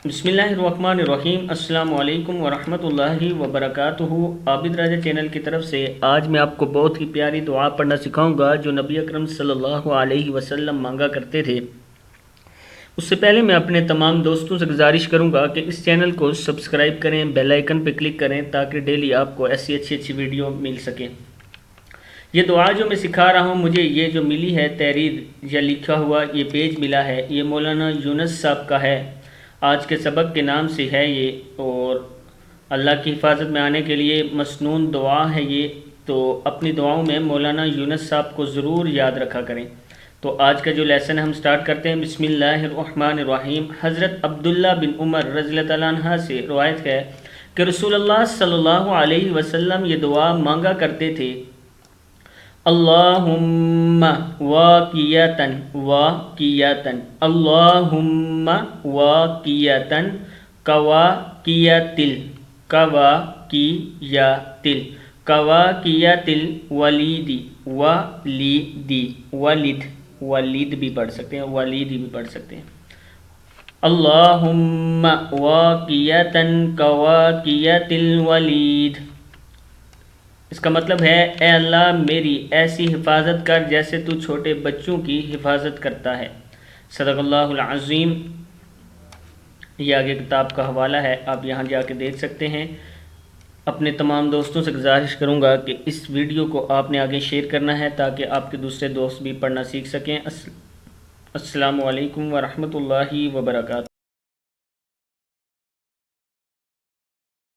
بسم اللہ الرحمن الرحیم۔ السلام علیکم ورحمۃ اللہ وبرکاتہ۔ عابد راجہ چینل کی طرف سے آج میں آپ کو بہت ہی پیاری دعا پڑھنا سکھاؤں گا جو نبی اکرم صلی اللہ علیہ وسلم مانگا کرتے تھے۔ اس سے پہلے میں اپنے تمام دوستوں سے گزارش کروں گا کہ اس چینل کو سبسکرائب کریں، بیل آئیکن پہ کلک کریں تاکہ ڈیلی آپ کو ایسی اچھی ویڈیو مل سکے۔ یہ دعا جو میں سکھا رہا ہوں، مجھے یہ جو ملی ہے تحریر یا لکھا ہوا یہ پیج ملا ہے، یہ مولانا یونس صاحب کا ہے۔ آج کے سبق کے نام سے ہے یہ، اور اللہ کی حفاظت میں آنے کے لیے مسنون دعا ہے یہ، تو اپنی دعاؤں میں مولانا یونس صاحب کو ضرور یاد رکھا کریں۔ تو آج کا جو لیسن ہم سٹارٹ کرتے ہیں۔ بسم اللہ الرحمن الرحیم۔ حضرت عبداللہ بن عمر رضی اللہ تعالیٰ عنہ سے روایت ہے کہ رسول اللہ صلی اللہ علیہ وسلم یہ دعا مانگا کرتے تھے: اللہم واقیتاً واقیتاً، اللہم واقیتاً کواقیتل کواقیتل کواقیتل ولیدی ولیدی ولید بھی پڑھ سکتے ہیں، ولیدی بھی پڑھ سکتے ہیں۔ اللہم واقیتاً کواقیتل ولید، اس کا مطلب ہے اے اللہ میری ایسی حفاظت کر جیسے تو چھوٹے بچوں کی حفاظت کرتا ہے۔ صدق اللہ العظیم۔ یہ آگے کتاب کا حوالہ ہے، آپ یہاں جا کے دیکھ سکتے ہیں۔ اپنے تمام دوستوں سے گزارش کروں گا کہ اس ویڈیو کو آپ نے آگے شیئر کرنا ہے تاکہ آپ کے دوسرے دوست بھی پڑھنا سیکھ سکیں۔ السلام علیکم ورحمۃ اللہ وبرکاتہ۔